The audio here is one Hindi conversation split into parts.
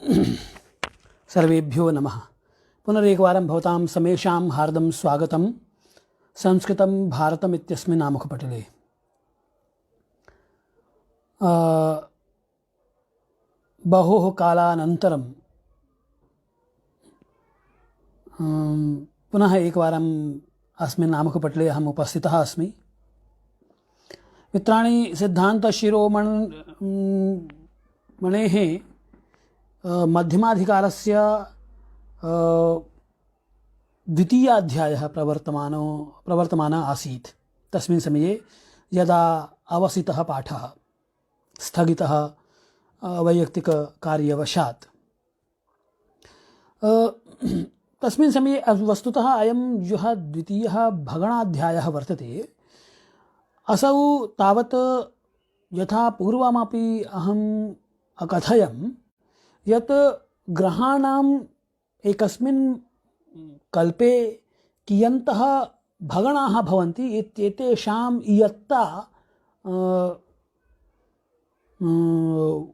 सर्वेभ्यो नमः। पुनरेकवारं भवतां समेषां हार्दं स्वागतं संस्कृतं भारतम् इत्यस्मिन् आमुखपटले। बहुः कालानन्तरं पुनः एकवारम् अस्मिन् आमुखपटले अहम् उपस्थितः अस्मि। मित्राणि, सिद्धान्तशिरोमणेः मध्यमाधिकारस्य द्वितीयाध्यायः प्रवर्तमानः आसीत्। तस्मिन् समये यदा अवसितः पाठः स्थगितः वैयक्तिककार्यवशात्, तस्मिन् समये वस्तुतः अयं यः द्वितीयः भगणाध्यायः वर्तते, असौ तावत् यथा पूर्वमपि अहम् अकथयम् यत् ग्रहाणाम् एकस्मिन् कल्पे कियन्तः भगणाः भवन्ति इत्येतेषाम् इयत्ता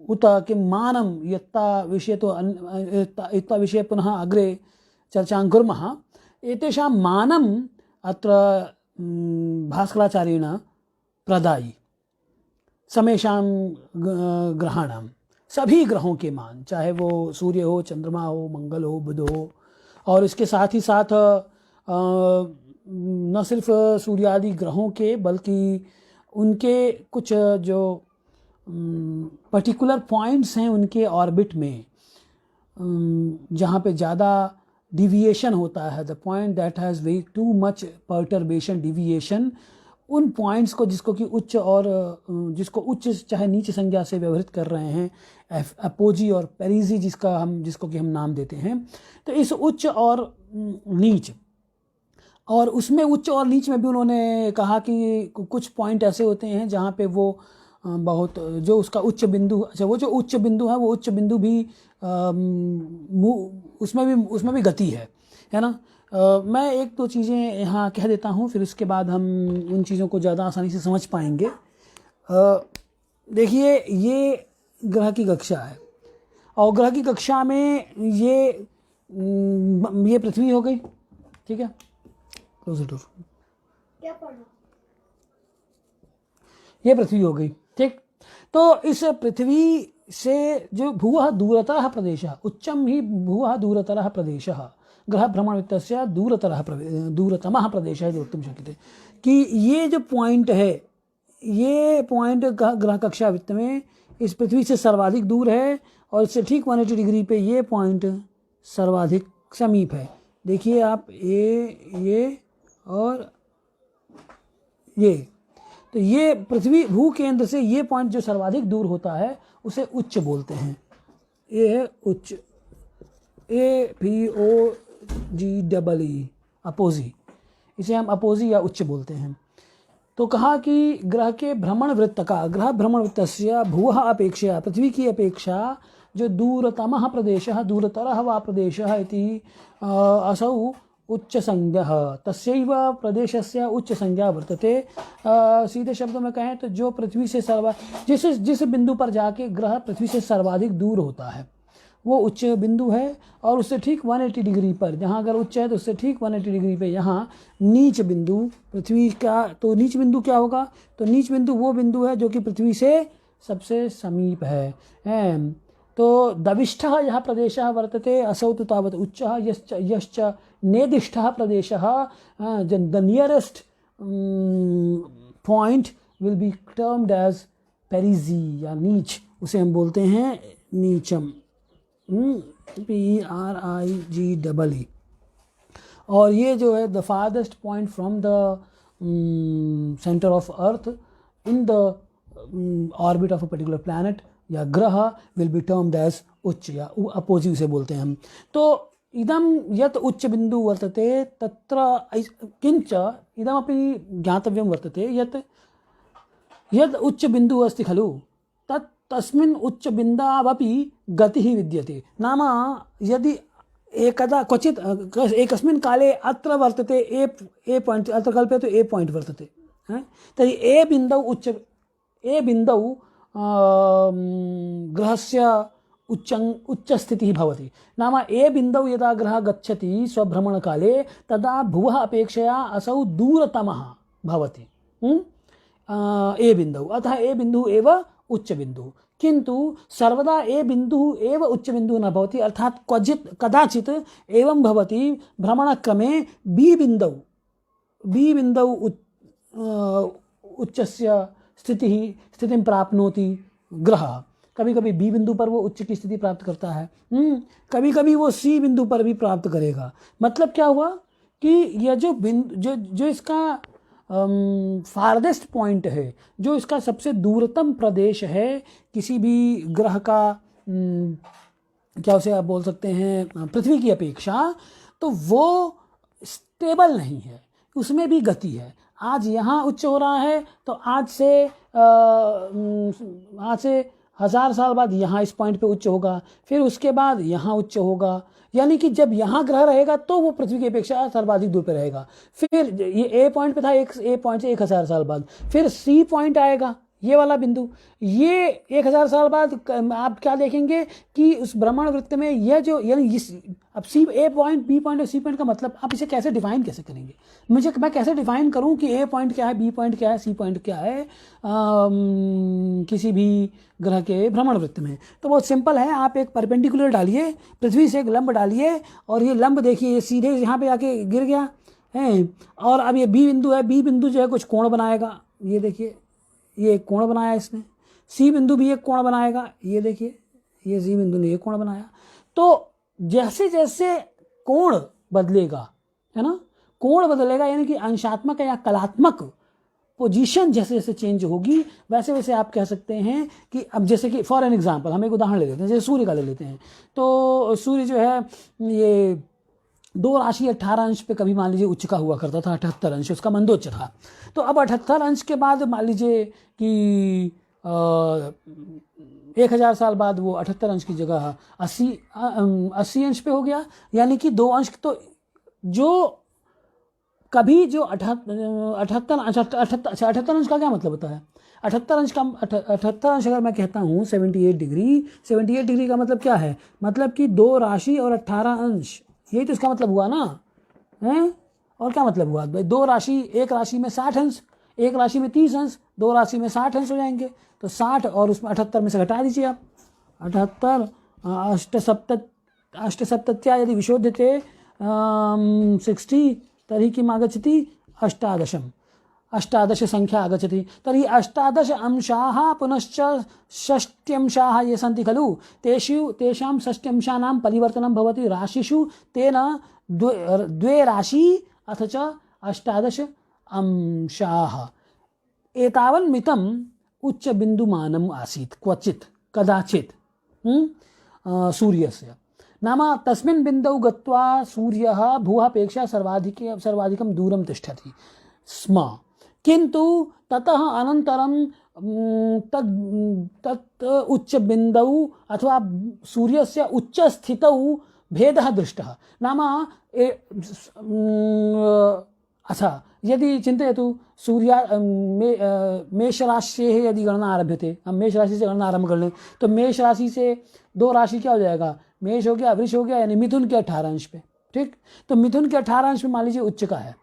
उत किं मानं इयत्ता विषये तु इयत्ता विषये पुनः अग्रे चर्चां कुर्मः। एतेषां मानम् अत्र भास्कराचार्येण प्रदायि समेषां ग्रहाणां, सभी ग्रहों के मान, चाहे वो सूर्य हो, चंद्रमा हो, मंगल हो, बुध हो, और इसके साथ ही साथ न सिर्फ सूर्य आदि ग्रहों के बल्कि उनके कुछ जो पर्टिकुलर पॉइंट्स हैं उनके ऑर्बिट में, जहाँ पे ज़्यादा डिविएशन होता है, the point that has way too much perturbation deviation, उन पॉइंट्स को जिसको कि उच्च और जिसको उच्च चाहे नीच संज्ञा से व्यवहृत कर रहे हैं, अपोजी और पेरिजी जिसको कि हम नाम देते हैं। तो इस उच्च और नीच, और उसमें उच्च और नीच में भी उन्होंने कहा कि कुछ पॉइंट ऐसे होते हैं जहाँ पे वो बहुत जो उसका उच्च बिंदु, अच्छा वो जो उच्च बिंदु है वो उच्च बिंदु भी उसमें भी गति है ना। मैं एक दो चीज़ें यहाँ कह देता हूँ, फिर उसके बाद हम उन चीज़ों को ज़्यादा आसानी से समझ पाएंगे। देखिए, ये ग्रह की कक्षा है और ग्रह की कक्षा में ये पृथ्वी हो गई, ठीक है। क्लोज इट, ये पृथ्वी हो गई, ठीक। तो इस पृथ्वी से जो भुवः दूरतरः प्रदेशः, उच्चम ही भुवः दूरतरः प्रदेशः, ग्रह भ्रमण वित्तस्य दूरतमः प्रदेशः इति वक्तुं शक्यते कि ये जो पॉइंट है, ये पॉइंट ग्रह कक्षा वृत्त में इस पृथ्वी से सर्वाधिक दूर है और इससे ठीक 180 डिग्री पे ये पॉइंट सर्वाधिक समीप है। देखिए आप, ये और ये, तो ये पृथ्वी भू केंद्र से ये पॉइंट जो सर्वाधिक दूर होता है उसे उच्च बोलते हैं। ये है उच्च, APOGEE, अपोजी, इसे हम अपोजी या उच्च बोलते हैं। तो कहा कि ग्रह के भ्रमण वृत्त का, ग्रह भ्रमण वृत्तस्य भुवः अपेक्षया, पृथ्वी की अपेक्षा जो दूरतमः प्रदेशः, दूरतरः वा प्रदेशः इति असौ उच्च संज्ञः, तस्यैव प्रदेशस्य उच्च संज्ञा वर्तते। सीधे शब्दों में कहें तो जो पृथ्वी से जिस बिंदु पर जाके ग्रह पृथ्वी से सर्वाधिक दूर होता है वो उच्च बिंदु है, और उससे ठीक 180 डिग्री पर, जहाँ अगर उच्च है तो उससे ठीक 180 डिग्री पे यहाँ नीच बिंदु पृथ्वी का। तो नीच बिंदु क्या होगा? तो नीच बिंदु वो बिंदु है जो कि पृथ्वी से सबसे समीप है। तो दविष्ठः यः प्रदेशः वर्तते असौ तु तावत् उच्चः, यश्च नेदिष्ठः प्रदेशः, the nearest point will be termed as perigee या नीच, उसे हम बोलते हैं नीचम, PERIGEE। और ये जो है the farthest point from the centre of earth in the orbit of a particular planet या ग्रह विल बी टर्म्ड एज उच्च या अपोजी उसे बोलते हैं हम। तो इदम यत् उच्च बिंदु वर्तते तत्र किंच इदमपि ज्ञातव्यं वर्तते यत् यद् उच्च बिंदु अस्ति खलु तस्मिन् उच्च बिन्दावपि गतिः विद्यते। नाम यदि एकदा क्वचित् एकस्मिन् काले अत्र वर्तते ए पॉइंट, अत्र कल्पयतु ए पॉइंट वर्तते, तर्हि ए बिन्दौ ग्रहस्य उच्च स्थितिः भवति। नाम ए बिन्दौ यदा ग्रहः गच्छति स्वभ्रमणकाले तदा भुवः अपेक्षया असौ दूरतमः भवति। ए बिन्दौ, अतः ए बिन्दुः एव उच्चबिन्दुः। किन्तु सर्वदा ए बिन्दुः एव उच्चबिन्दुः न भवति, अर्थात कदाचित् एवं भवति भ्रमणक्रमे बी बिन्दौ उच्चस्य स्थितिं प्राप्नोति ग्रहः। कभी कभी बी बिंदु पर वो उच्च की स्थिति प्राप्त करता है, कभी कभी वो सी बिंदु पर भी प्राप्त करेगा। मतलब क्या हुआ कि यह जो इसका फारदेस्ट पॉइंट है, जो इसका सबसे दूरतम प्रदेश है किसी भी ग्रह का, क्या उसे आप बोल सकते हैं, पृथ्वी की अपेक्षा, तो वो स्टेबल नहीं है, उसमें भी गति है। आज यहाँ उच्च हो रहा है तो आज से 1000 साल बाद यहाँ इस पॉइंट पे उच्च होगा, फिर उसके बाद यहाँ उच्च होगा। यानी कि जब यहाँ ग्रह रहेगा तो वो पृथ्वी की अपेक्षा सर्वाधिक दूर पे रहेगा। फिर ये ए पॉइंट पे था, ए पॉइंट से 1000 साल बाद फिर सी पॉइंट आएगा, ये वाला बिंदु। ये 1000 साल बाद आप क्या देखेंगे कि उस भ्रमण वृत्त में यह जो, यानी अब सी, ए पॉइंट, बी पॉइंट और सी पॉइंट का मतलब आप इसे कैसे डिफाइन कैसे करेंगे? मैं कैसे डिफाइन करूं कि ए पॉइंट क्या है, बी पॉइंट क्या है, सी पॉइंट क्या है किसी भी ग्रह के भ्रमण वृत्त में? तो बहुत सिंपल है, आप एक परपेंडिकुलर डालिए, पृथ्वी से एक लंब डालिए, और ये लंब देखिए ये सीधे यहाँ पे आके गिर गया है, और अब ये बी बिंदु है, बी बिंदु जो है कुछ कोण बनाएगा, ये देखिए ये एक कोण बनाया इसने। सी बिंदु भी एक कोण बनाएगा, ये देखिए ये सी बिंदु ने एक कोण बनाया। तो जैसे जैसे कोण बदलेगा, है ना, कोण बदलेगा, यानी कि अंशात्मक या कलात्मक पोजीशन जैसे जैसे चेंज होगी, वैसे वैसे आप कह सकते हैं कि अब जैसे कि फॉर एन एग्जांपल हम एक उदाहरण ले लेते हैं, जैसे सूर्य का ले लेते हैं। तो सूर्य जो है ये 2 राशि 18 अंश पे कभी मान लीजिए उच्च का हुआ करता था, 78 अंश उसका मंदोच्च था। तो अब 78 अंश के बाद मान लीजिए कि 1000 साल बाद वो 78 अंश की जगह 80 अंश पे हो गया। यानी कि 2 अंश, तो जो कभी जो 78 अंश का क्या मतलब होता है? 78 अंश अगर मैं कहता हूँ 78 डिग्री का मतलब क्या है? मतलब कि 2 राशि और 18 अंश, यही तो इसका मतलब हुआ ना, हैं? और क्या मतलब हुआ? 2 राशि, एक राशि में 60 अंश, एक राशि में 30 अंश, 2 राशि में 60 अंश हो जाएंगे। तो 60 और उसमें 78 में से घटा दीजिए आप, 78 अष्टसप्तत्या यदि विशोध्यते 60 तर्हि किम् आगच्छति? 18 संख्या आगच्छति। तर्हि 18 अंशाः पुनश्च 60 अंशाः ये सन्ति खलु, तेषां 60 अंशानां परिवर्तनं भवति राशिषु, तेन 2 राशि अथ च 18 अंशाः। एतावन्मितम् उच्चबिन्दुमानम् आसीत् क्वचित् कदाचित् सूर्यस्य। नाम तस्मिन् बिन्दौ गत्वा सूर्यः भुवः अपेक्षया सर्वाधिकं दूरं तिष्ठति स्म, किन्तु ततः अनन्तरं तत् उच्चबिन्दौ अथवा सूर्यस्य उच्चस्थितौ भेदः दृष्टः। नाम अच्छा, यदि चिन्तयतु मेषराशेः यदि गणना आरभ्यते, हम मेष राशि से गणना आरंभ कर लें, तो मेष राशि से 2 राशि क्या हो जाएगा? मेष हो गया, वृष हो गया, यानी मिथुन के 18 अंश पे, ठीक। तो मिथुन के 18 अंश में मान लीजिए उच्च का है,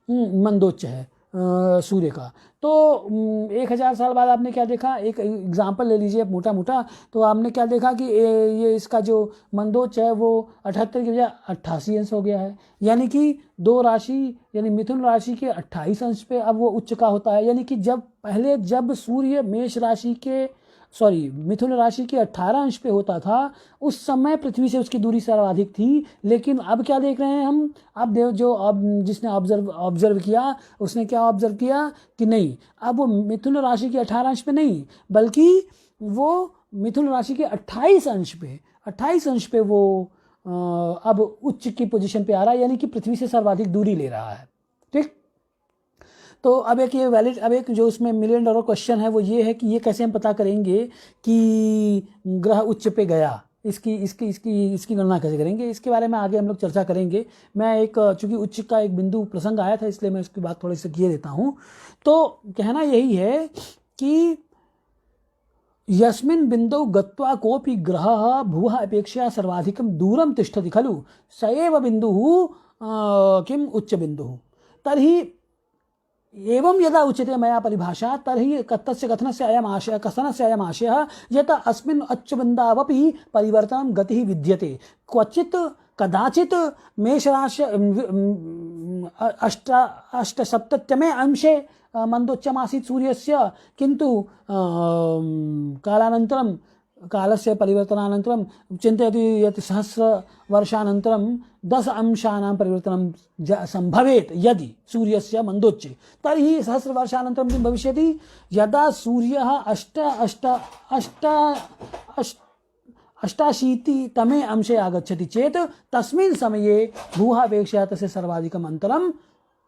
मंदोच्च है सूर्य का। तो 1000 साल बाद आपने क्या देखा? एक एग्जाम्पल ले लीजिए मोटा मोटा, तो आपने क्या देखा कि ये इसका जो मंदोच्च है वो 78 की बजाय 88 अंश हो गया है। यानी कि 2 राशि यानी मिथुन राशि के 28 अंश पे अब वो उच्च का होता है। यानी कि जब सूर्य मिथुन राशि के 18 अंश पे होता था, उस समय पृथ्वी से उसकी दूरी सर्वाधिक थी। लेकिन अब क्या देख रहे हैं हम? अब जिसने ऑब्जर्व किया उसने क्या ऑब्जर्व किया कि नहीं, अब वो मिथुन राशि के 18 अंश पे नहीं, बल्कि वो मिथुन राशि के 28 अंश पे वो अब उच्च की पोजीशन पे आ रहा है, यानी कि पृथ्वी से सर्वाधिक दूरी ले रहा है, ठीक। तो अब एक जो उसमें $1 मिलियन क्वेश्चन है वो ये है कि ये कैसे हम पता करेंगे कि ग्रह उच्च पे गया, इसकी गणना कैसे करेंगे? इसके बारे में आगे हम लोग चर्चा करेंगे। मैं चूंकि उच्च का एक बिंदु प्रसंग आया था, इसलिए मैं इसकी बात थोड़ी सी किए देता हूँ। तो कहना यही है कि यस्मिन् बिन्दौ गत्वा कोऽपि ग्रहः भुवः अपेक्षया सर्वाधिकं दूरं तिष्ठति खलु स एव बिन्दुः किम् उच्चबिन्दुः। तर्हि एवं यदा उच्यते मया परिभाषा तर्हि तस्य कथनस्य अयम् आशयः कथनस्य अयम् आशयः यत् अस्मिन् उच्चबिन्दावपि परिवर्तनं गतिः विद्यते। क्वचित् कदाचित् मेषराशि अष्टसप्तत्यमे अंशे मंदोच्चमासीत् सूर्यस्य, किन्तु कालानन्तरं कालस्य परिवर्तनानन्तरं चिन्तयति यत् सहस्रवर्षानन्तरं 10 अंशानां परिवर्तनं सम्भवेत् यदि सूर्यस्य मंदोच्चे, तर्हि सहस्रवर्षानन्तरं किं भविष्यति, यदा सूर्यः अष्टाशीतितमे अंशे आगच्छति चेत् तस्मिन् समये भूः अपेक्षया तस्य सर्वाधिकम् अन्तरम्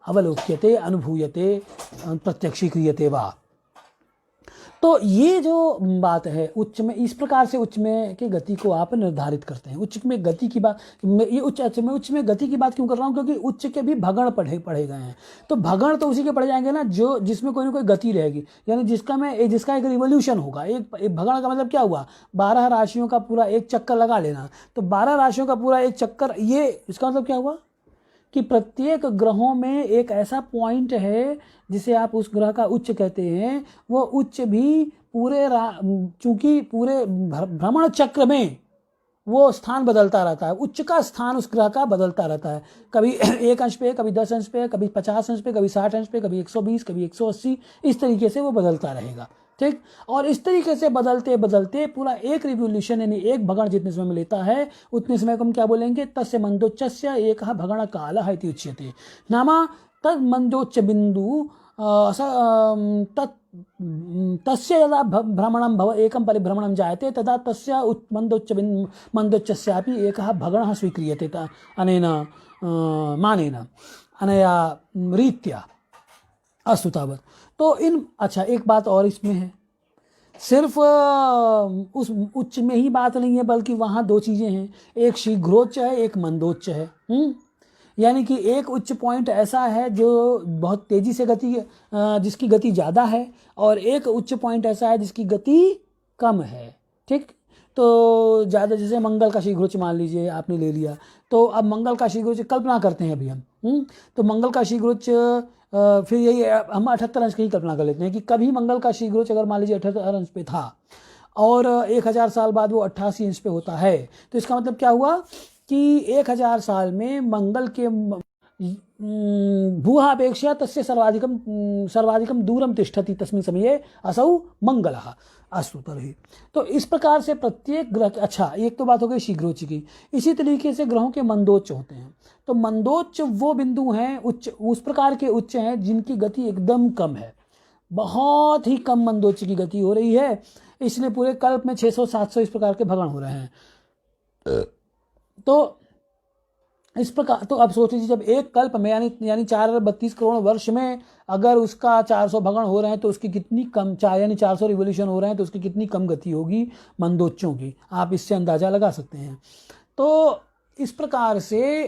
अवलोक्यते, अनुभूयते, प्रत्यक्षीक्रियते वा। तो ये जो बात है उच्च में, इस प्रकार से उच्च में की गति को आप निर्धारित करते हैं। उच्च में गति की बात, ये मैं उच्च में गति की बात क्यों कर रहा हूँ, क्योंकि उच्च के भी भगण पढ़े गए हैं। तो भगण तो उसी के पढ़े जाएंगे ना जो जिसमें कोई ना कोई गति रहेगी, यानी जिसका एक रिवोल्यूशन होगा। एक भगण का मतलब क्या हुआ, 12 राशियों का पूरा एक चक्कर लगा लेना। तो 12 राशियों का पूरा एक चक्कर, ये इसका मतलब क्या हुआ कि प्रत्येक ग्रहों में एक ऐसा पॉइंट है जिसे आप उस ग्रह का उच्च कहते हैं। वो उच्च भी पूरे चूंकि पूरे भ्रमण चक्र में वो स्थान बदलता रहता है, उच्च का स्थान उस ग्रह का बदलता रहता है, कभी 1 अंश पे, कभी 10 अंश पे, कभी 50 अंश पे, कभी 60 अंश पे, कभी 120, कभी 180, इस तरीके से वो बदलता रहेगा। ठीक, और इस तरीके से बदलते बदलते पूरा एक रिवोल्यूशन यानी एक भगण जितने समय में लेता है उतने समय को हम क्या बोलेंगे, तस्य मंदोच्चस्य एकः भगण कालः इति उच्यते। नाम तद मंदोच्च बिंदु तस्य यदा भ्रमणं भव एकं परिभ्रमणं जायते तदा तस्य मंदोच्चस्यापि एकः भगणः स्वीक्रियते अनेन मानेन अनया रीत्या। अस्तु तावत्। तो अच्छा एक बात और इसमें है, सिर्फ उस उच्च में ही बात नहीं है बल्कि वहाँ 2 चीज़ें हैं, एक शीघ्रोच्च है, एक मंदोच्च है। यानी कि एक उच्च पॉइंट ऐसा है जो बहुत तेजी से गति जिसकी गति ज़्यादा है, और एक उच्च पॉइंट ऐसा है जिसकी गति कम है। ठीक, तो ज़्यादा जैसे मंगल का शीघ्रोच्च मान लीजिए आपने ले लिया, तो अब मंगल का शीघ्रोच्च कल्पना करते हैं अभी हम। तो मंगल का शीघ्रोच्च फिर यही हम 78 अंश की ही कल्पना कर लेते हैं कि कभी मंगल का शीघ्रोच्च अगर मान लीजिए 78 अंश पे था और 1000 साल बाद वो 88 अंश पे होता है, तो इसका मतलब क्या हुआ कि 1000 साल में मंगल के भूः अपेक्षया तस्य सर्वाधिकं दूरं तिष्ठति तस्मिन् समये असौ मंगलः। अस्तु तर्हि, तो इस प्रकार से प्रत्येक ग्रह, अच्छा एक तो बात हो गई शीघ्रोच्च की, इसी तरीके से ग्रहों के मंदोच्च होते हैं। तो मंदोच्च वो बिंदु हैं, उच्च उस प्रकार के उच्च हैं जिनकी गति एकदम कम है, बहुत ही कम मंदोच्च की गति हो रही है, इसलिए पूरे कल्प में 600-700 इस प्रकार के भगण हो रहे हैं। तो इस प्रकार, तो अब सोच लीजिए जब एक कल्प में यानी 432 करोड़ वर्ष में अगर उसका 400 भगण हो रहे हैं तो उसकी कितनी कम, यानी 400 रिवोल्यूशन हो रहे हैं तो उसकी कितनी कम गति होगी मंदोच्चों की, आप इससे अंदाजा लगा सकते हैं। तो इस प्रकार से,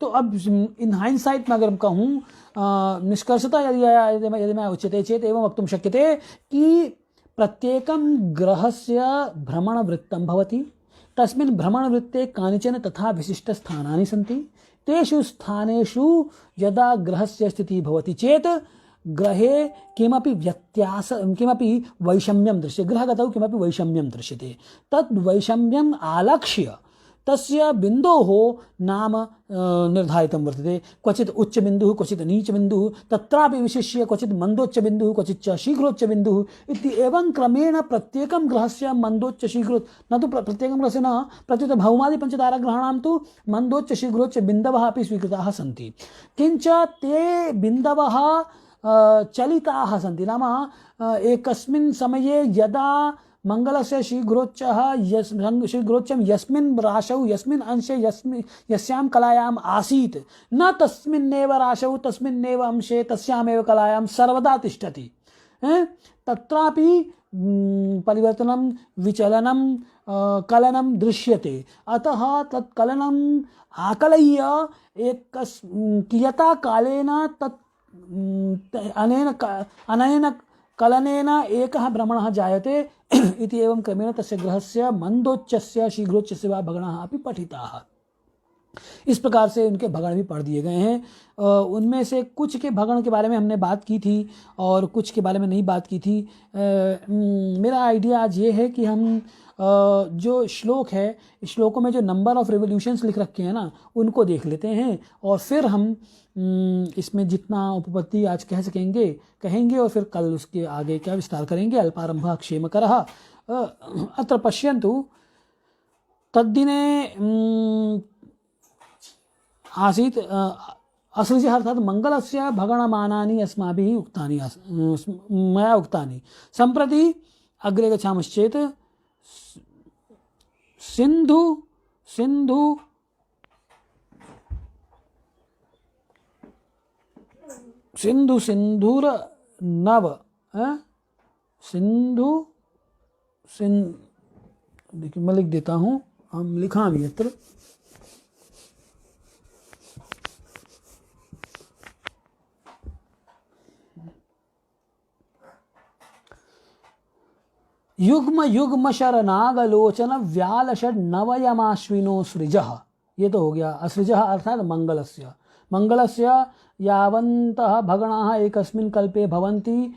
तो अब इन हाइंडसाइट में अगर मैं कहूँ निष्कर्षता यदि मैं उच्यते चेत एवं वक्तुं शक्यते कि प्रत्येकं ग्रहस्य भ्रमणवृत्तं भवति, तस्मिन् भ्रमणवृत्ते कानिचन तथा विशिष्टस्थानानि सन्ति, तेषु स्थानेषु यदा ग्रहस्य स्थितिः भवति चेत् ग्रहे किमपि व्यत्यास किमपि वैषम्यं दृश्यते, ग्रहगतौ किमपि वैषम्यं दृश्यते, तद् वैषम्यम् आलक्ष्य तस्य बिन्दोः नाम निर्धारितं वर्तते। क्वचित् उच्च बिन्दुः, क्वचित् नीच बिन्दुः, तत्रापि विशिष्य क्वचित् मंदोच्च बिन्दुः, क्वचित् च शीघ्रोच्च बिन्दुः इति एवं क्रमेण प्रत्येकं ग्रहस्य मंदोच्च शीघ्रोच्च, न तु प्रत्येकं ग्रहस्य न, प्रत्युत भौमादि पंचताराग्रहाणां तु मंदोच्च शीघ्रोच्च बिन्दवः अपि स्वीकृताः सन्ति। किञ्च ते बिन्दवः चलिताः सन्ति, नाम एकस्मिन् समये यदा मंगलस्य शीघ्रोच्चं यस्मिन् राशौ यस्मिन् अंशे यस्यां कलायाम् आसीत् न तस्मिन्नेव राशौ तस्मिन्नेव अंशे तस्यामेव कलायां सर्वदा तिष्ठति, तत्रापि परिवर्तनं विचलनं कलनं दृश्यते। अतः तत् कलनम् आकलय्य कियता कालेन तत् अनेन कलनेन एकः भ्रमणः जायते इति एवं क्रमेण तस्य ग्रहस्य मंदोच्चस्य शीघ्रोच्चस्य वा भगणाः अपि पठिताः। इस प्रकार से उनके भगण भी पढ़ दिए गए हैं। उनमें से कुछ के भगण के बारे में हमने बात की थी और कुछ के बारे में नहीं बात की थी। मेरा आइडिया आज ये है कि हम जो श्लोक है, श्लोकों में जो नंबर ऑफ रिवोल्यूशंस लिख रखे हैं ना, उनको देख लेते हैं और फिर हम इसमें जितना उपपत्ति आज कह सकेंगे कहेंगे और फिर कल उसके आगे क्या विस्तार करेंगे। अल्पारंभः क्षेमकरः अत्र पश्यन्तु। तद्दिने आसीत् असृजः अर्थात मंगलस्य भगणमानानि अस्माभिः उक्तानि मया उक्तानि। सम्प्रति अग्रे गच्छामश्चेत् सिंधु सिंधु सिंधु सिंधुर नव सिंधु देखिए मैं लिख देता हूँ, हम लिखा भी यत्र युग्म युग्म शर नागलोचन व्यालषड नवयमाश्विनो सृजः। ये तो हो गया असृजः अर्थात मंगलस्य। मंगलस्य यावन्तः भगणाः एकस्मिन् कल्पे भवन्ति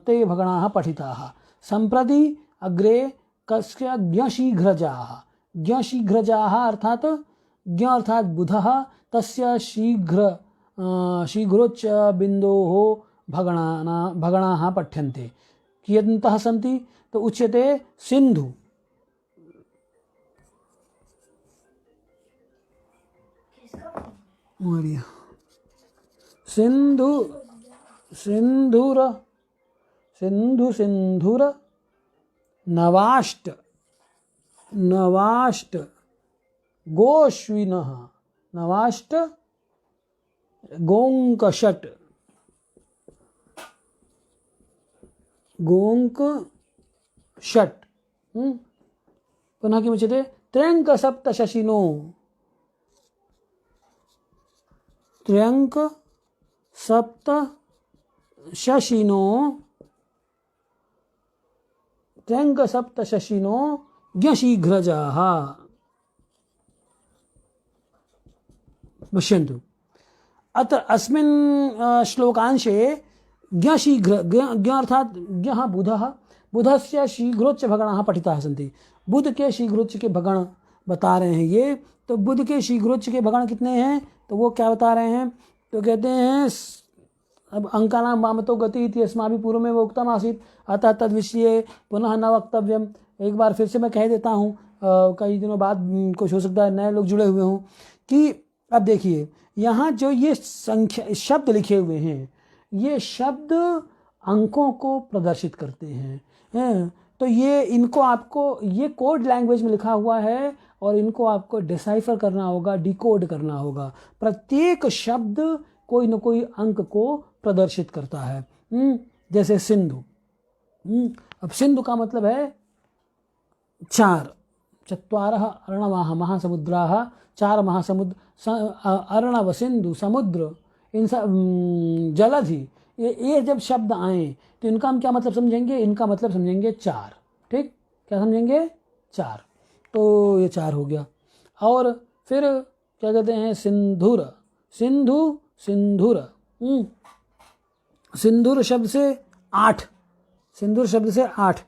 ते भगणाः पठिताः। सम्प्रति अग्रे कस्य ज्ञशीघ्रजाः। ज्ञशीघ्रजाः अर्थात ज्ञ अर्थात बुधः, तस्य शीघ्रोच्च बिन्दोः भगणाः पठ्यन्ते। कियन्तः सन्ति तो उच्यते सिंधु सिंधु सिंधुर सिंधु सिंधुर नवाष्ट नवाष्ट गोश्विनः नवाष्ट गोंकषट गोंक षट पुनः किमुच्यते त्र्यंक सप्त शशिनो त्र्यंक सप्त शशिनो त्र्यंक सप्त शशिनो ज्ञशीघ्रजाः। पश्यन्तु अत्र अस्मिन् श्लोकांशे ज्ञशीघ्र ज्ञ अर्थात ज्ञः बुधः, बुधस्य शीघ्रोच्च भगणाः पठिताः सन्ति। बुध के शीघ्रोच्च के भगण बता रहे हैं ये। तो बुध के शीघ्रोच्च के भगण कितने हैं तो वो क्या बता रहे हैं तो कहते हैं अब अंकानां वामतो गति इति अस्माभिः पूर्व में वो उक्तम् आसीत् अतः तद विषये पुनः न वक्तव्यम। एक बार फिर से मैं कह देता हूँ, कई दिनों बाद कुछ हो सकता है नए लोग जुड़े हुए हों कि अब देखिए यहाँ जो ये संख्या शब्द लिखे हुए हैं ये शब्द अंकों को प्रदर्शित करते हैं। तो ये इनको आपको ये कोड लैंग्वेज में लिखा हुआ है और इनको आपको डिसाइफर करना होगा, डिकोड करना होगा। प्रत्येक शब्द कोई न कोई अंक को प्रदर्शित करता है। जैसे सिंधु, अब सिंधु का मतलब है 4, चत्वारः अर्णवाः महासमुद्राः, 4 महासमुद्र अर्णव सिंधु समुद्र इन सब जलधि, ये जब शब्द आए तो इनका हम क्या मतलब समझेंगे, इनका मतलब समझेंगे 4। ठीक, क्या समझेंगे 4। तो ये 4 हो गया। और फिर क्या कहते हैं सिंधुर, सिंधु सिंधुर, सिंधुर शब्द से 8, सिंधुर शब्द से 8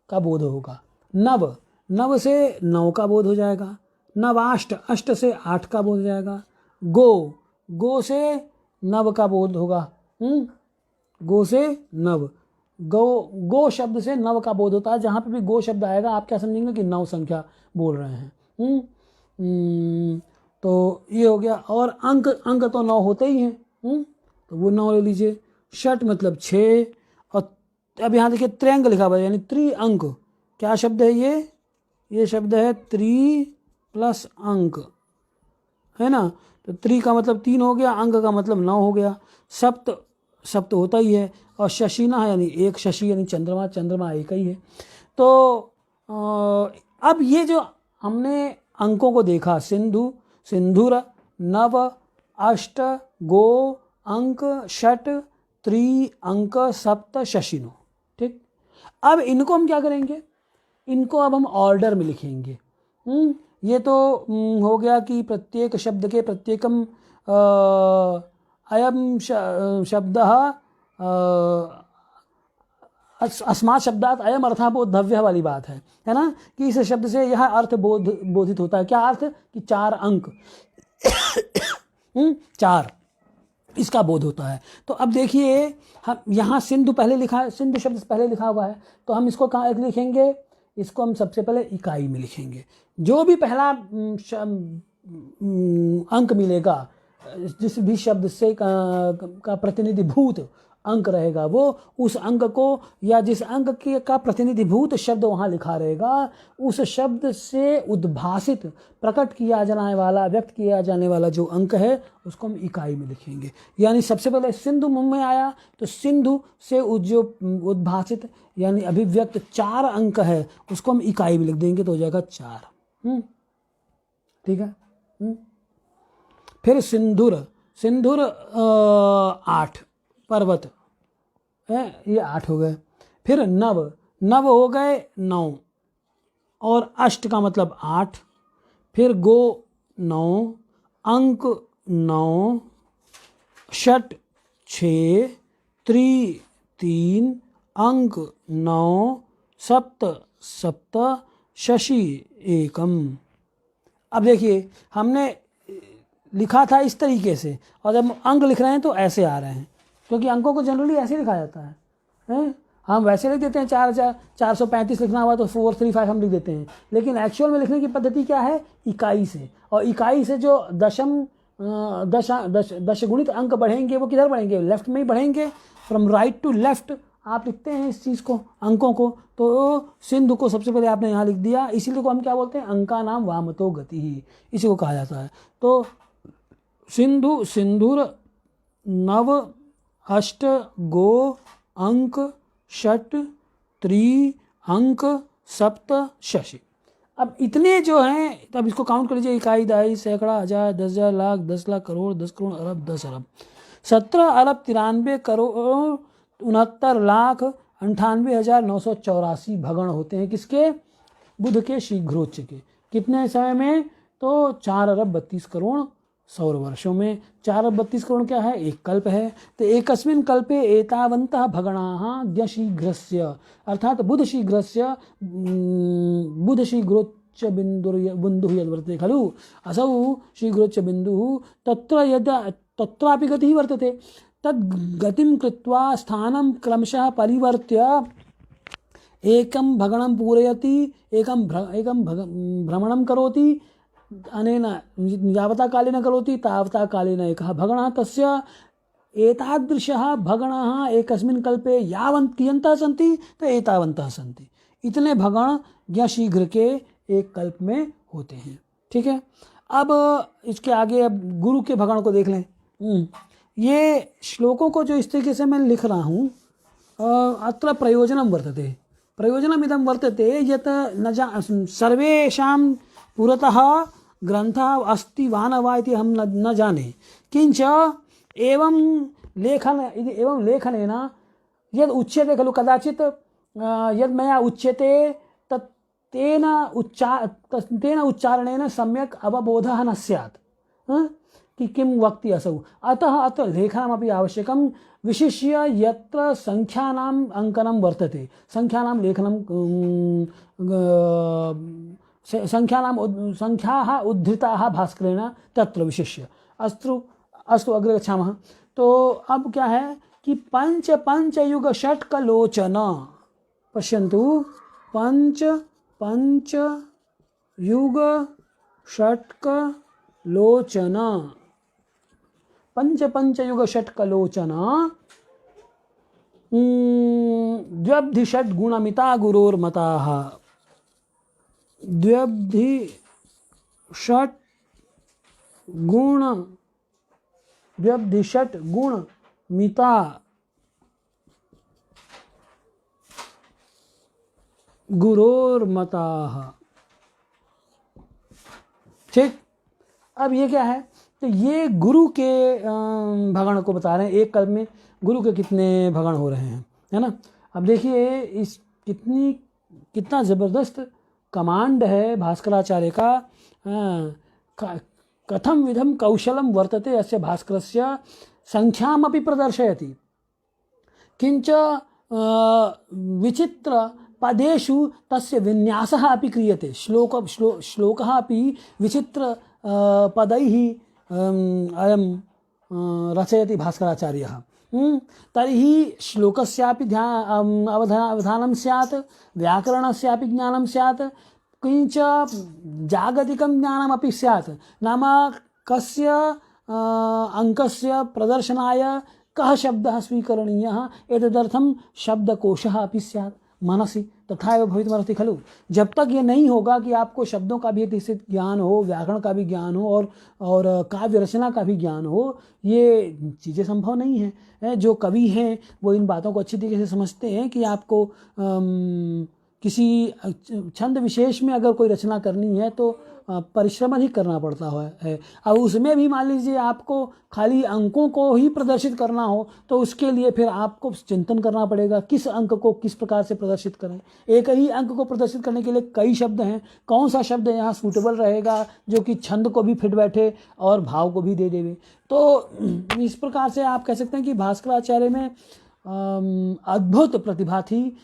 का बोध होगा। नव, नव से 9 का बोध हो जाएगा। नवाष्ट, अष्ट से 8 का बोध हो जाएगा। गो, गो से 9 का बोध होगा। गो से 9, गो शब्द से 9 का बोध होता है। जहाँ पे भी गो शब्द आएगा आप क्या समझेंगे कि 9 संख्या बोल रहे हैं। तो ये हो गया। और अंक, अंक तो 9 होते ही हैं। तो वो 9 ले लीजिए। षट मतलब 6। और अब यहाँ देखिए त्र्यंग लिखा हुआ है यानी त्रिअंक। क्या शब्द है ये शब्द है त्रि प्लस अंक, है ना। तो त्रि का मतलब 3 हो गया, अंक का मतलब 9 हो गया। सप्त, सप्त होता ही है। और शशिना है यानी 1, शशि यानी चंद्रमा, चंद्रमा एक ही है। तो अब ये जो हमने अंकों को देखा, सिंधु, सिंधुर, नव, अष्ट, गो, अंक, षट, त्रि अंक सप्त शशिनो। ठीक, अब इनको हम क्या करेंगे, इनको अब हम ऑर्डर में लिखेंगे। ये तो हो गया कि प्रत्येक शब्द के प्रत्येकम अयम शब्द अस्मात् शब्दात अयम अर्थाबोधव्य वाली बात है ना, कि इस शब्द से यह अर्थ बोधित होता है। क्या अर्थ, कि 4 अंक 4 इसका बोध होता है। तो अब देखिए, हम यहाँ सिंधु पहले लिखा, सिंधु शब्द पहले लिखा हुआ है, तो हम इसको कहाँ लिखेंगे, इसको हम सबसे पहले इकाई में लिखेंगे। जो भी पहला अंक मिलेगा, जिस भी शब्द से का प्रतिनिधिभूत अंक रहेगा, वो उस अंक को, या जिस अंक के का प्रतिनिधिभूत शब्द वहाँ लिखा रहेगा, उस शब्द से उद्भासित, प्रकट किया जाने वाला, व्यक्त किया जाने वाला जो अंक है, उसको हम इकाई में लिखेंगे। यानी सबसे पहले सिंधु मुंह में आया, तो सिंधु से जो उद्भासित यानी अभिव्यक्त 4 अंक है, उसको हम इकाई में लिख देंगे, तो हो जाएगा 4। ठीक है। फिर सिंधुर, सिंधुर 8 पर्वत है, ये 8 हो गए। फिर नव, नव हो गए 9, और अष्ट का मतलब 8। फिर गो 9, अंक 9, षट 6, त्रि 3, अंक 9, सप्त 7, शशि 1। अब देखिए, हमने लिखा था इस तरीके से, और जब अंक लिख रहे हैं तो ऐसे आ रहे हैं, क्योंकि अंकों को जनरली ऐसे लिखा जाता है। हम वैसे लिख देते हैं, 435 लिखना हुआ तो 435 हम लिख देते हैं, लेकिन एक्चुअल में लिखने की पद्धति क्या है, इकाई से। और इकाई से जो दशगुणित अंक बढ़ेंगे, वो किधर बढ़ेंगे, लेफ्ट में ही बढ़ेंगे, फ्रॉम राइट टू लेफ्ट आप लिखते हैं इस चीज़ को, अंकों को। तो सिंधु को सबसे पहले आपने यहाँ लिख दिया, इसीलिए को हम क्या बोलते हैं, अंका नाम वामतो गति ही, इसी को कहा जाता है। तो सिंधु, सिंधुर, नव, अष्ट, गो, अंक, षट, त्रि, अंक, सप्त, शशि। अब इतने जो हैं, तब इसको काउंट कर लीजिए, इकाई, दहाई, सैकड़ा, हजार, 10,000, लाख, 10 लाख, करोड़, 10 करोड़, अरब, 10 अरब, 17 अरब 93 करोड़ 69 लाख 98,984 भगण होते हैं। किसके, बुध के शीघ्रोच्च के। कितने समय में, तो 4 अरब 32 करोड़ सौर वर्षों में। 4 अरब 32 करोड़ क्या है, एक कल्प है। तो एकस्मिन् कल्पे एतावन्तः भगणाः ज्ञशीघ्रस्य, अर्थात बुध शीघ्रोच्च बिंदुः यद्वर्तते खलु, असौ शीघ्रोच्च बिंदुः, तत्रापि गतिः वर्तते, तद् गतिं कृत्वा स्थानं क्रमशः परिवर्त्य एकं भगणं पूरयति, एकं भ्रमणं करोति, अनेन यावता कालेन करोति तावता कालेन एकः भगणः, तस्य एतादृशः भगणः एकस्मिन् कल्पे यावन्त कियन्तः सन्ति, तो एतावन्तः सन्ति। इतने भगण या शीघ्र के एक कल्प में होते हैं। ठीक है। अब इसके आगे अब गुरु के भगण को देख लें। ये श्लोकों को जो इस तरीके से मैं लिख रहा हूँ, अत्र प्रयोजनं वर्तते, प्रयोजनमिदं वर्तते यत् न सर्वेषां पुरतः ग्रंथः अस्ति वा न वा इति हम न जाने, किंच एवं लेखनेन यद् उच्यते खलु, कदाचित् यद् मया उच्यते तत् तेन उच्चारणेन सम्यक् अवबोधः न स्यात् कि किं वक्ति असौ। अतः अत्र लेखनमपि आवश्यकं, विशिष्य यत्र संख्यानाम् अंकनं वर्तते, संख्यानां लेखनं, संख्याः उद्धृताः भास्करेण तत्र विशिष्य। अस्तु अग्रे गच्छामः। तो अब क्या है कि पंच युग षट्कलोचन, पश्यन्तु, पंच युग षट्कलोचन, पंच युग षट्कलोचन, द्व्यब्धि षड्गुणमिता गुरोर्मताः, द्व्यब्धि षट् गुण मिता गुरोर्मताः। ठीक। अब ये क्या है, तो ये गुरु के भगण को बता रहे हैं एक कल्प में। गुरु के कितने भगण हो रहे हैं, है ना। अब देखिए इस कितना ज़बरदस्त कमांड है भास्कराचार्य का। कथम विधम कौशलम वर्तते अस्य भास्करस्य संख्यामपि प्रदर्शयति किंच विचित्र पदेषु तस्य विन्यासः अपि क्रियते। श्लोकः अपि विचित्र पदैः अयं रचयति भास्कराचार्यः। तर्हि श्लोकस्यापि अवधानं स्यात्, व्याकरणस्यापि ज्ञानं स्यात्, किंच जागतिकं ज्ञानमपि स्यात्। नाम कस्य अङ्कस्य प्रदर्शनाय कः शब्दः स्वीकरणीयः एतदर्थं शब्दकोशः अपि स्यात् मनसि, तथा एव भवितुमर्हति खलु। जब तक ये नहीं होगा कि आपको शब्दों का भी एक निश्चित ज्ञान हो, व्याकरण का भी ज्ञान हो और काव्य रचना का भी ज्ञान हो, ये चीज़ें संभव नहीं है। जो कवि हैं वो इन बातों को अच्छी तरीके से समझते हैं कि आपको किसी छंद विशेष में अगर कोई रचना करनी है तो परिश्रम अधिक करना पड़ता है। अब उसमें भी मान लीजिए आपको खाली अंकों को ही प्रदर्शित करना हो तो उसके लिए फिर आपको चिंतन करना पड़ेगा किस अंक को किस प्रकार से प्रदर्शित करें। एक ही अंक को प्रदर्शित करने के लिए कई शब्द हैं, कौन सा शब्द यहाँ सूटेबल रहेगा जो कि छंद को भी फिट बैठे और भाव को भी दे देवे। तो इस प्रकार से आप कह सकते हैं कि भास्कराचार्य में अद्भुत प्रतिभा थी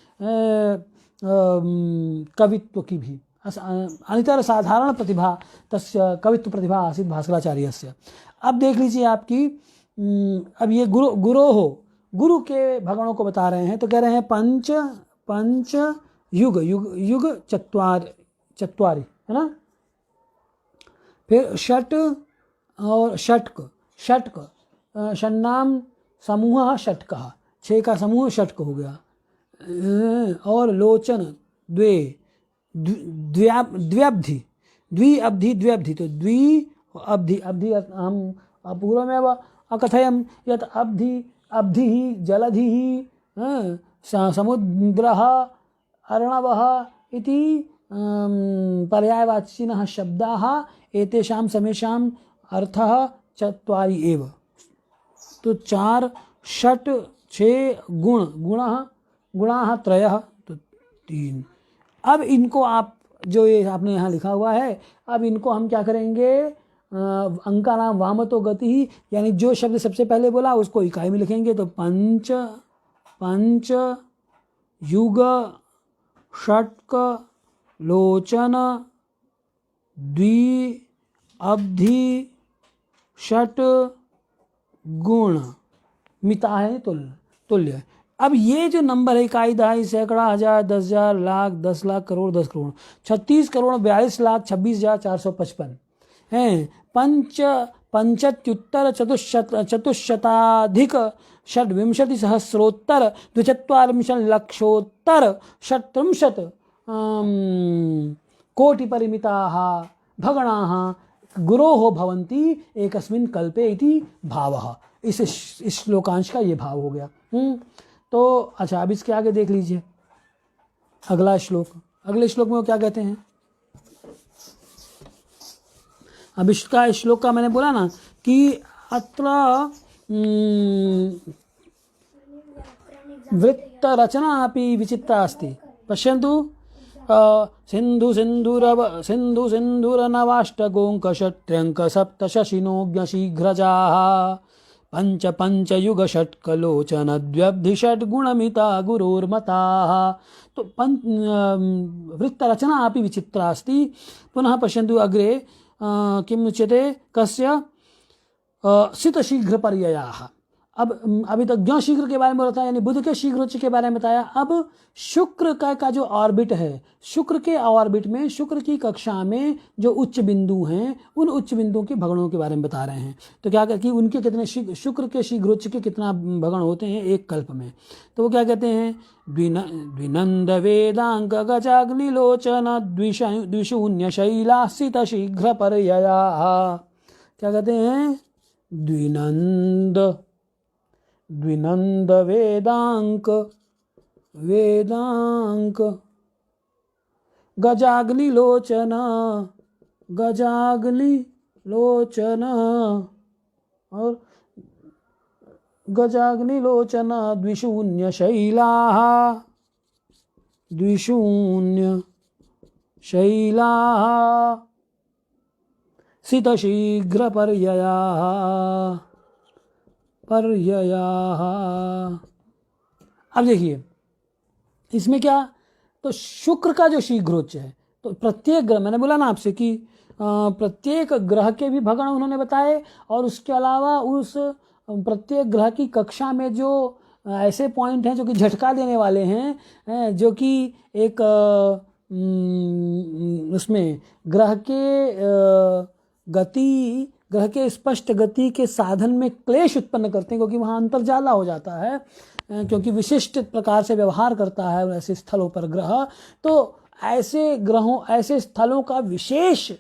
कवित्व की भी, अनितर साधारण प्रतिभा तस्य कवित्व प्रतिभा आसीत् भास्कराचार्यस्य। अब देख लीजिए आपकी अब ये गुरु के भगवानों को बता रहे हैं तो कह रहे हैं पंच युग चत्वारि है ना। फिर षट और षटक षण्णाम समूह षटकः, 6 का समूह षटक हो गया। और लोचन द्व्यब्धि तो द्वि हम पूर्वमेव अकथयं यत् अब्धिः जलधिः समुद्रः अर्णवः इति पर्यायवाचिनः शब्दाः एतेषां समेषाम् अर्थः चत्वारि एव। तो 4 षट 6 गुणाः 3 तो 3। अब इनको आप जो ये आपने यहाँ लिखा हुआ है, अब इनको हम क्या करेंगे, अंका नाम वामतो गति, यानी जो शब्द सबसे पहले बोला उसको इकाई में लिखेंगे। तो पंच युग षटक लोचन द्वि अब्धि षट गुण मिता है तुल्य। अब ये जो नंबर है इकाई दहाई सैकड़ा हजार 10,000 लाख 10 लाख करोड़ 10 करोड़ 36 करोड़ 42 लाख 26,455 हैं। पंचत्युत्तर चतुश्शताधिक षड्विंशति सहस्रोत्तर 240 लक्षोत्तर 37 कोटि परिमिताः भगणाः गुरोः भवन्ति एकस्मिन् कल्पे इति भावः। इस श्लोकांश का ये भाव हो गया। तो अच्छा, अब इसके आगे देख लीजिए अगला श्लोक। अगले श्लोक में वो क्या कहते हैं। अब इसका श्लोक का मैंने बोला ना कि अत्र वृत्त रचना अपि विचित्रा अस्ति। पश्यन्तु सिंधु सिंधुरनवाष्टगोंक षट्र्यंक सप्तशशिनोज्ञ शीघ्रजाः पंच युग षट्कलोचन द्व्यब्धि षड्गुणमिता गुरोर्मताः। तो वृत्त रचना अपि विचित्रा अस्ति। पुनः पश्यन्तु अग्रे किम् उच्यते कस्य सित शीघ्र पर्ययाः। अब अभी तक ज्ञ शीघ्र के बारे में बताया, यानी बुध के शीघ्रोच्च के बारे में बताया। अब शुक्र का जो ऑर्बिट है, शुक्र के ऑर्बिट में शुक्र की कक्षा में जो उच्च बिंदु हैं उन उच्च बिंदुओं के भगणों के बारे में बता रहे हैं। तो क्या कि उनके कितने शुक्र के शीघ्रोच्च के कितना भगण होते हैं एक कल्प में। तो वो क्या कहते हैं, द्विनंद वेदांग गजाग्निलोचन द्विशून्य शैलासित शीघ्र पर्ययाः। क्या कहते हैं, द्विनंद वेदांक गजाग्निलोचन और गजाग्निलोचन द्विशून्य शैलाः द्विशून्य शैलाः सितशीघ्र पर्ययाः पर्ययाः। अब देखिए इसमें क्या, तो शुक्र का जो शीघ्रोच्च है, तो प्रत्येक ग्रह, मैंने बोला ना आपसे कि प्रत्येक ग्रह के भी भगण उन्होंने बताए, और उसके अलावा उस प्रत्येक ग्रह की कक्षा में जो ऐसे पॉइंट हैं जो कि झटका देने वाले हैं, जो कि एक उसमें ग्रह के स्पष्ट गति के साधन में क्लेश उत्पन्न करते हैं, क्योंकि वहाँ अंतर्जाला हो जाता है, क्योंकि विशिष्ट प्रकार से व्यवहार करता है ऐसे स्थलों पर ग्रह। तो ऐसे ग्रहों, ऐसे स्थलों का विशेष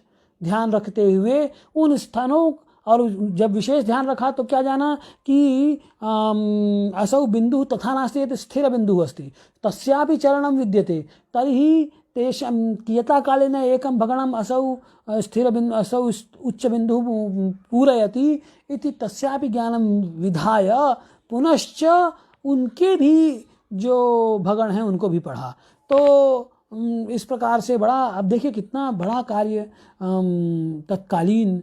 ध्यान रखते हुए उन स्थानों, और जब विशेष ध्यान रखा तो क्या जाना कि असौ बिंदु तथा नास्ति यत् स्थिर बिंदु अस्ति तस्यापि चरणं विद्यते तर्हि तेषां कियता कालेन एकं भगणम् असौ स्थिर बिंदु असौ उच्च बिंदु पूरयति इति तस्यापि ज्ञानं विधाय पुनश्च उनके भी जो भगण हैं उनको भी पढ़ा। तो इस प्रकार से बड़ा, अब देखिए कितना बड़ा कार्य तत्कालीन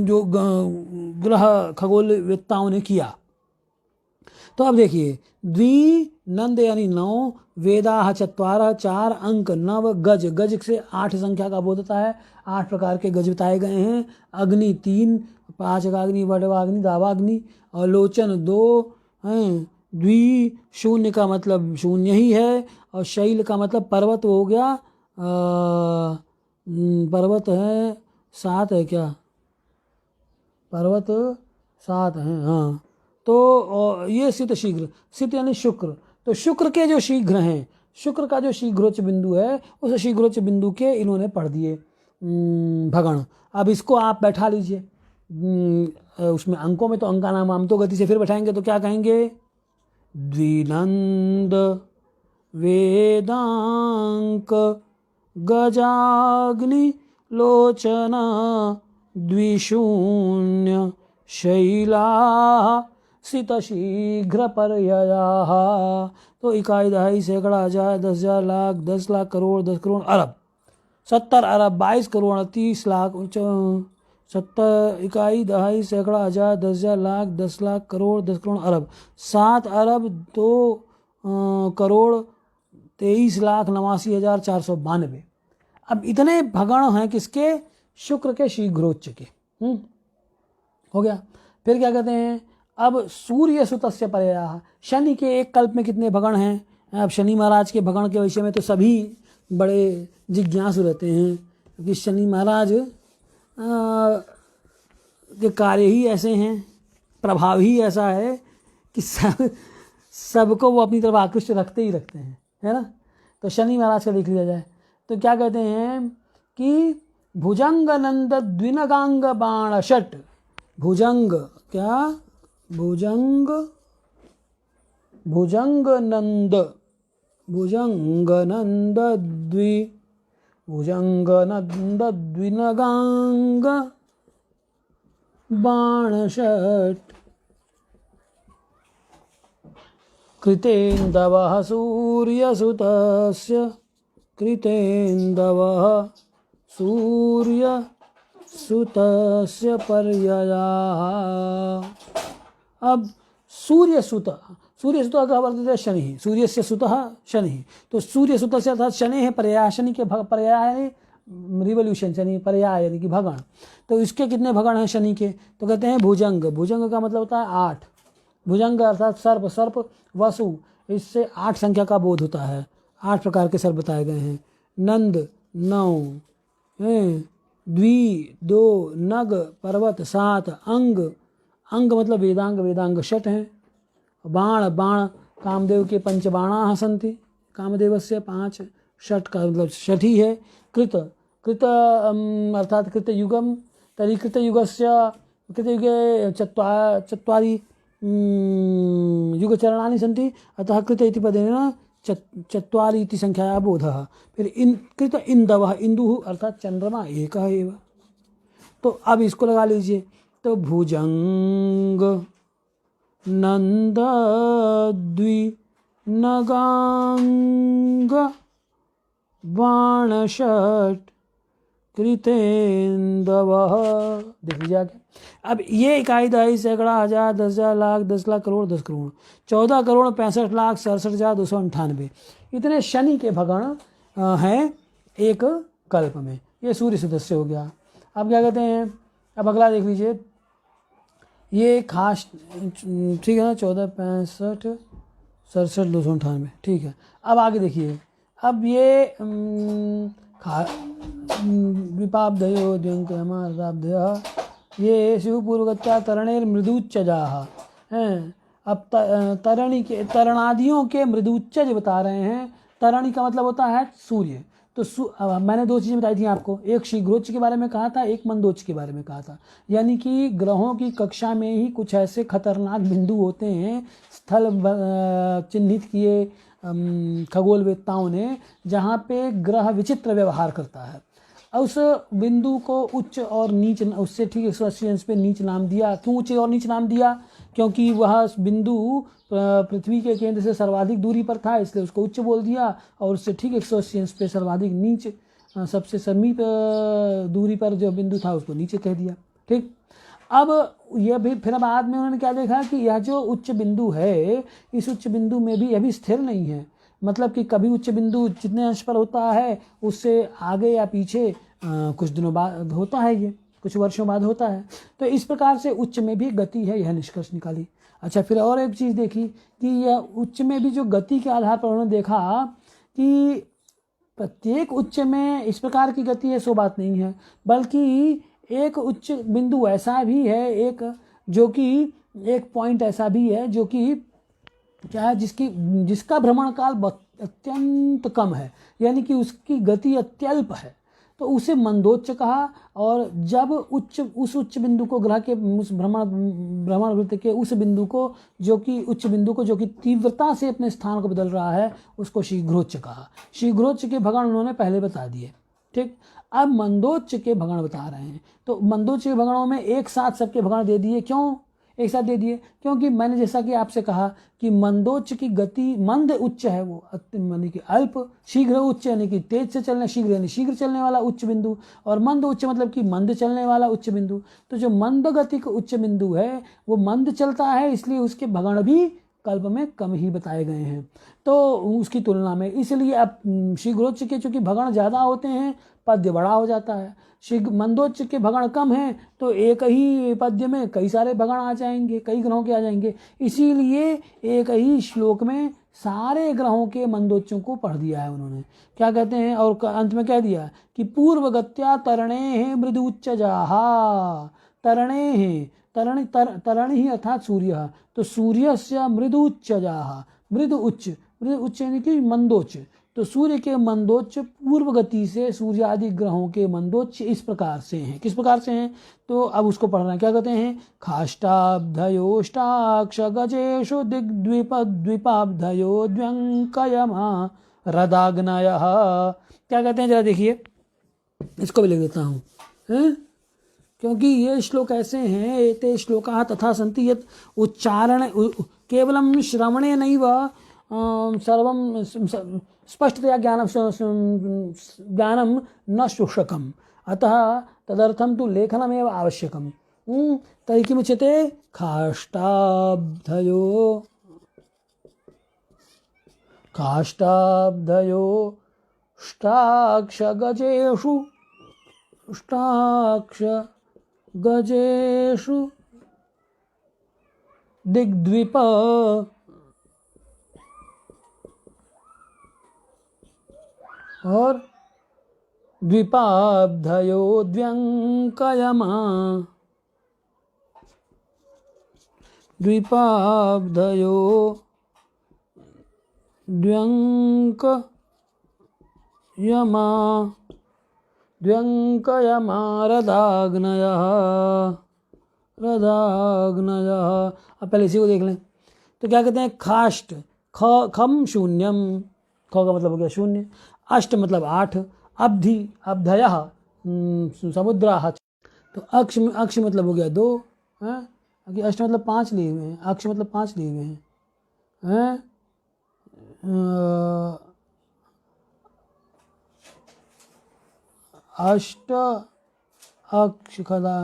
जो ग्रह खगोलवेत्ताओं ने किया। तो अब देखिए द्विनंद यानी 9, वेदाः 4 अंक 9, गज, गज से 8 संख्या का बोध होता है, 8 प्रकार के गज बताए गए हैं। अग्नि 3, 5 का अग्नि, वडवाग्नि, दावाग्नि, और लोचन 2 हैं। द्वि शून्य का मतलब शून्य ही है, और शैल का मतलब पर्वत हो गया, पर्वत है 7 है क्या, पर्वत 7 हैं, हाँ। तो ये सित शीघ्र, सित यानी शुक्र, तो शुक्र के जो शीघ्र हैं, शुक्र का जो शीघ्रोच्च बिंदु है, उस शीघ्रोच्च बिंदु के इन्होंने पढ़ दिए भगण। अब इसको आप बैठा लीजिए उसमें अंकों में, तो अंका नाम हम तो गति से फिर बैठाएंगे तो क्या कहेंगे, द्विनंद वेदांक गजाग्नि लोचन द्विशून्य शैलाः सितशीघ्र पर्ययाः। तो इकाई, दहाई, सैकड़ा, हजार, 10,000, लाख, 10 लाख, करोड़, 10 करोड़, अरब, 70 अरब, 22 करोड़, 30 लाख, 70 इकाई, दहाई, सैकड़ा, हजार, 10,000, लाख, 10 लाख, करोड़, 10 करोड़, अरब, 7 अरब 2 करोड़ 23 लाख 89,492। अब इतने भगण हैं किसके, शुक्र के शीघ्रोच्च के। हो गया। फिर क्या कहते हैं, अब सूर्य सुतस्य पर्ययाः, शनि के एक कल्प में कितने भगण हैं। अब शनि महाराज के भगण के विषय में तो सभी बड़े जिज्ञासु रहते हैं, क्योंकि शनि महाराज के कार्य ही ऐसे हैं, प्रभाव ही ऐसा है कि सबको वो अपनी तरफ आकृष्ट रखते ही रखते हैं, है ना। तो शनि महाराज का देख लिया जाए तो क्या कहते हैं कि भुजंग नंद द्विनगांग बाण षट, भुजंग क्या, भुजंग, भुजंग नंद, भुजंग नंद भुजंग नंद द्विनगांग बाण षट, कृतेन्दवः सूर्यसुतस्य, कृतेन्दवः सूर्यसुतस्य पर्ययाः। अब सूर्यसुत, सूर्यसुत का अर्थ है शनि, सूर्य से सुतः शनि, तो सूर्यसुत से अर्थात शनि है पर्याय, शनि के पर्याय यानी रिवोल्यूशन, शनि पर्याय यानी कि भगण। तो इसके कितने भगण हैं शनि के, तो कहते हैं भुजंग, भुजंग का मतलब होता है 8, भुजंग अर्थात सर्प, सर्प वसु, इससे 8 संख्या का बोध होता है, 8 प्रकार के सर्प बताए गए हैं। नंद 9, द्वि 2, नग पर्वत 7, अंग, अंग मतलब वेदांग, वेदांग षट हैं। बाण, बाण कामदेव के पंचबाणाः सन्ति, कामदेवस्य 5, षट का मतलब षट ही है। कृत, कृत अर्थात कृतयुगम, तर्हि कृतयुगस्य, कृतयुगे चत्वारि युगचरणानि सन्ति, अतः कृत इति पदेन चत्वारि इति संख्यायाः बोधः। फिर कृत इंदवः, इंदुः अर्थात चंद्रमा एकः एव। तो अब इसको लगा लीजिए, तो भुजंग नगांग बाणषट कृतेन्दवः। देख लीजिए आगे। अब ये इकाई दहाई सैकड़ा हजार 10,000 लाख 10 लाख करोड़ 10 करोड़ 14 करोड़ 65 लाख 67,298 इतने शनि के भगण हैं एक कल्प में। ये सूर्य सदस्य हो गया। अब क्या कहते हैं, अब अगला देख लीजिए। ये खास ठीक है ना, 14 65 67,298 ठीक है। अब आगे देखिए। अब ये विपाब्धयो द्यंकमाब्धय ये शिवपूर्वगत्या तरणेर मृदुच्चजाः हैं। अब तरणादियों के मृदुच्चज बता रहे हैं। तरणी का मतलब होता है सूर्य। तो मैंने दो चीज़ें बताई थी आपको, एक शीघ्रोच्च के बारे में कहा था, एक मंदोच्च के बारे में कहा था। यानी कि ग्रहों की कक्षा में ही कुछ ऐसे खतरनाक बिंदु होते हैं स्थल चिन्हित किए खगोलवेत्ताओं ने, जहाँ पे ग्रह विचित्र व्यवहार करता है। उस बिंदु को उच्च और नीच, उससे ठीक 180 अंश पे नीच नाम दिया। क्यों उच्च और नीच नाम दिया? क्योंकि वह बिंदु पृथ्वी के केंद्र से सर्वाधिक दूरी पर था, इसलिए उसको उच्च बोल दिया, और उससे ठीक 180 अंश पे सर्वाधिक नीच, सबसे समीप दूरी पर जो बिंदु था उसको नीचे कह दिया। ठीक। अब यह भी फिर बाद में उन्होंने क्या देखा कि यह जो उच्च बिंदु है, इस उच्च बिंदु में भी यह भी स्थिर नहीं है। मतलब कि कभी उच्च बिंदु जितने अंश पर होता है उससे आगे या पीछे कुछ दिनों बाद होता है, ये कुछ वर्षों बाद होता है। तो इस प्रकार से उच्च में भी गति है, यह निष्कर्ष निकाली। अच्छा, फिर और एक चीज़ देखी कि यह उच्च में भी जो गति के आधार पर उन्होंने देखा कि प्रत्येक उच्च में इस प्रकार की गति है, सो बात नहीं है, बल्कि एक उच्च बिंदु ऐसा भी है, एक जो कि एक पॉइंट ऐसा भी है जो कि क्या है, जिसका भ्रमण काल अत्यंत कम है, यानी कि उसकी गति अत्यल्प है, तो उसे मंदोच्च कहा। और जब उस उच्च बिंदु को ग्रह के उस भ्रमण वृत्त के उस बिंदु को जो कि उच्च बिंदु को जो कि तीव्रता से अपने स्थान को बदल रहा है, उसको शीघ्रोच्च कहा। शीघ्रोच्च के भगण उन्होंने पहले बता दिए। ठीक। अब मंदोच्च के भगण बता रहे हैं। तो मंदोच्च के भगणों में एक साथ सबके भगण दे दिए। क्यों एक साथ दे दिए? क्योंकि मैंने जैसा कि आपसे कहा कि मंदोच्च की गति, मंद उच्च है वो, यानी कि अल्प, शीघ्र उच्च यानी कि तेज से चलने, शीघ्र यानी शीघ्र चलने वाला उच्च बिंदु, और मंद उच्च मतलब कि मंद चलने वाला उच्च बिंदु। तो जो मंद गति का उच्च बिंदु है वो मंद चलता है, इसलिए उसके भगण भी कल्प में कम ही बताए गए हैं तो उसकी तुलना में। इसलिए अब शीघ्रोच्च के चूंकि भगण ज़्यादा होते हैं, पद्य बड़ा हो जाता है। मंदोच्च के भगण कम हैं तो एक ही पद्य में कई सारे भगण आ जाएंगे, कई ग्रहों के आ जाएंगे। इसीलिए एक ही श्लोक में सारे ग्रहों के मंदोच्चों को पढ़ दिया है उन्होंने। क्या कहते हैं, और अंत में कह दिया कि पूर्वगत्या तरणे हैं मृदुच्चजाहा। तरणे हैं, तरणि ही अर्थात सूर्य, तो सूर्य से मृदुच्चजाहा, मृदु उच्च यानी कि मंदोच्च। तो सूर्य के मंदोच्च पूर्व गति से सूर्य आदि ग्रहों के मंदोच्च इस प्रकार से हैं। किस प्रकार से हैं? तो अब उसको पढ़ रहे हैं। क्या कहते हैं? खाष्टाब्धयोष्टाक्ष गजेषु दिग्द्वीपाब्धयो द्व्यंकयमा रदाग्नयः। क्या कहते हैं, जरा देखिए, इसको भी लिख देता हूँ क्योंकि ये श्लोक ऐसे हैं। एते श्लोकाः तथा सन्ति यत् उच्चारण केवलं श्रवणे नैव सर्वं स्पष्टतया ज्ञानं न शुष्कम्, अतः तदर्थं तु लेखनमेव आवश्यकम्। तर्हि किमुच्यते? काष्ठाब्धयो गजेषु दिग्द्वीप और द्वीपाब्धयो द्व्यंकयमा, द्वीपाब्धयो द्व्यंकयमा द्व्यंकयमा रदाग्नयः। अब पहले इसी को देख लें। तो क्या कहते हैं? खाष्ट, खम शून्यम, ख का मतलब हो गया शून्य, अष्ट मतलब 8, अब्धि अब्धयः समुद्राः, तो अक्ष मतलब हो गया 2, अभी अष्ट मतलब 5 लिए हुए हैं, अक्ष मतलब 5 लिए हुए हैं, अष्ट अक्ष खला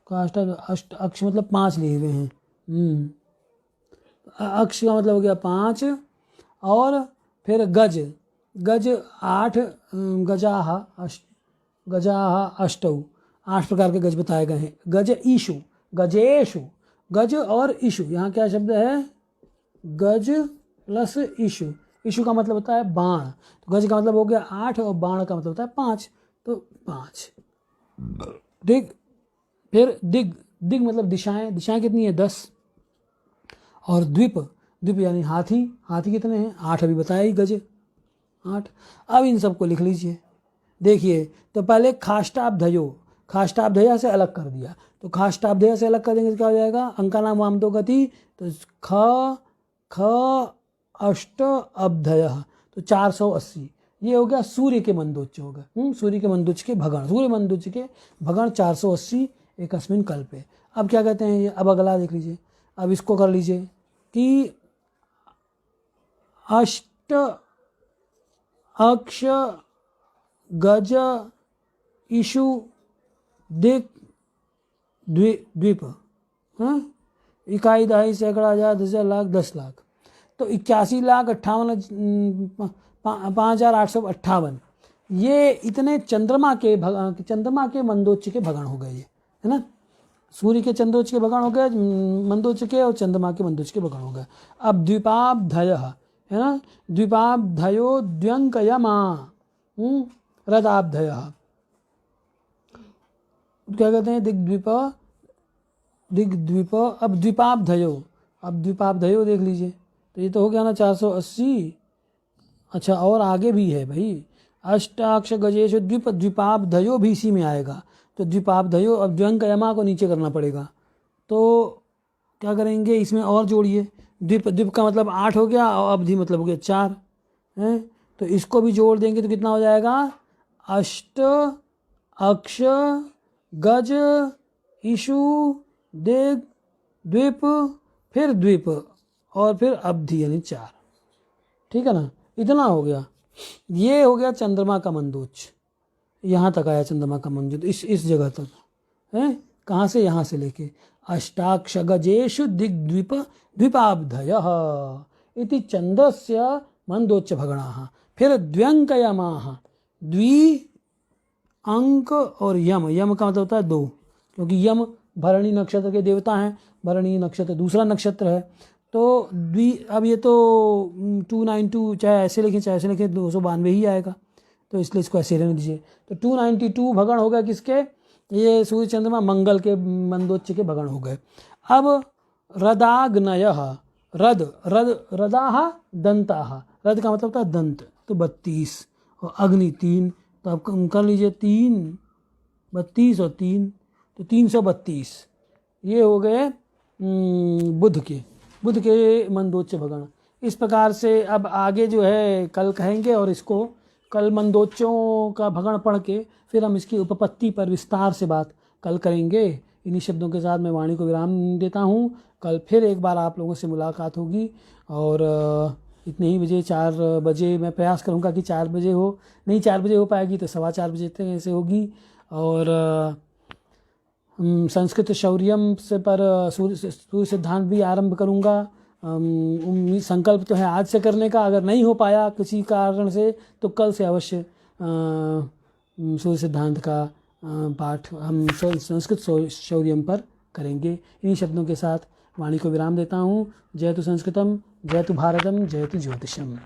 काष्ट अष्ट अक्ष मतलब 5 लिए हुए हैं। अक्ष का मतलब हो गया 5, और फिर गज, गज 8, गजाहा अष्टौ, 8 प्रकार के गज बताए गए हैं। गज ईशु, गजेशु, गज और ईशु, यहाँ क्या शब्द है, गज प्लस ईशु। ईशु का मतलब होता है बाण, तो गज का मतलब हो गया 8 और बाण का मतलब होता है 5, तो 5। दिग, फिर दिग, दिग मतलब दिशाएं, दिशाएं कितनी है 10, और द्वीप, द्वीप यानी हाथी, हाथी कितने हैं 8 अभी बताया ही, गज 8। अब इन सबको लिख लीजिए। देखिए तो पहले खाष्टाब्धयो, खाष्टाब्धया से अलग कर दिया, तो खाष्टाब्धया से अलग कर देंगे तो क्या हो जाएगा, अंकानाम वामदो गति, तो ख अष्ट अब्धय, तो 480। ये हो गया सूर्य के मंदोच्च हो गया, सूर्य के मंदोच्च के भगण, सूर्य मंदोच्च के भगण 480 एकस्मिन कल्पे। अब क्या कहते हैं ये, अब अगला देख लीजिए, अब इसको कर लीजिए कि अष्ट अक्ष गज ईशु दिक द्वीप, इकाई दहाई सैकड़ा हजार 10,000 लाख 10 लाख, तो 81,58,5,858, ये इतने चंद्रमा के मंदोच्च के भगण हो गए, ये है ना, सूर्य के चंद्रोच्च के भगण हो गए, मंदोच्च के, और चंद्रमा के मंदोच्च के भगण हो गए। अब द्वीपाब्धय है ना, द्वीपाब्धयो द्व्यंकयमा रदाब्धय, क्या कहते हैं, दिग्द्वीप, दिग्द्वीप। अब द्वीपाब्धयो, अब द्वीपाब्धयो देख लीजिए, तो ये तो हो गया ना 480। अच्छा और आगे भी है भाई, अष्टाक्ष गजेश द्वीप, द्वीपाब्धयो भी इसी में आएगा, तो द्वीपाब्धयो, अब द्व्यंकयमा को नीचे करना पड़ेगा, तो क्या करेंगे, इसमें और जोड़िए, द्वीप, द्वीप का मतलब 8 हो गया, और अवधि मतलब हो गया 4 है, तो इसको भी जोड़ देंगे तो कितना हो जाएगा, अष्ट अक्ष गज ईशु दिग द्वीप, फिर द्वीप, और फिर अवधि यानी 4, ठीक है ना, इतना हो गया। ये हो गया चंद्रमा का मंदोच्च, यहाँ तक आया चंद्रमा का मंदोच्च, इस जगह तक है, कहाँ से, यहाँ से लेके अष्टाक्ष गजेषु दिग्द्वीप द्वीपाब्धयः इति चंदस्य मंदोच्च भगणाः। फिर द्व्यंकयमाः, द्वि अंक और यम, यम का मतलब होता है 2, क्योंकि यम भरणी नक्षत्र के देवता हैं, भरणी नक्षत्र दूसरा नक्षत्र है, तो द्वि, अब ये तो 292, चाहे ऐसे लिखें चाहे ऐसे लिखें 292 ही आएगा, तो इसलिए इसको ऐसे रहने दीजिए। तो 292 भगण हो गया किसके, ये सूर्य चंद्रमा मंगल के मंदोच्च के भगण हो गए। अब रदाग्नयः, रद रद रदाः दंताः, रद का मतलब होता है दंत, तो 32, और अग्नि 3, तो अब कर लीजिए 3 32 और 3, तो 332, ये हो गए बुध के मंदोच्च भगण। इस प्रकार से अब आगे जो है कल कहेंगे, और इसको कल मंदोच्चों का भगण पढ़ के फिर हम इसकी उपपत्ति पर विस्तार से बात कल करेंगे। इन्हीं शब्दों के साथ मैं वाणी को विराम देता हूँ। कल फिर एक बार आप लोगों से मुलाकात होगी, और इतने ही बजे 4 बजे मैं प्रयास करूँगा कि 4 बजे हो, नहीं 4 बजे हो पाएगी तो 4:15 बजे तक ऐसे होगी। और संस्कृत शौर्यम से पर सूर्य सिद्धांत भी आरंभ करूँगा। संकल्प तो है आज से करने का, अगर नहीं हो पाया किसी कारण से तो कल से अवश्य सूर्य सिद्धांत का पाठ हम संस्कृत शौर्यम पर करेंगे। इन्हीं शब्दों के साथ वाणी को विराम देता हूँ। जय तु संस्कृतम, जय तु भारतम, जय तु ज्योतिषम।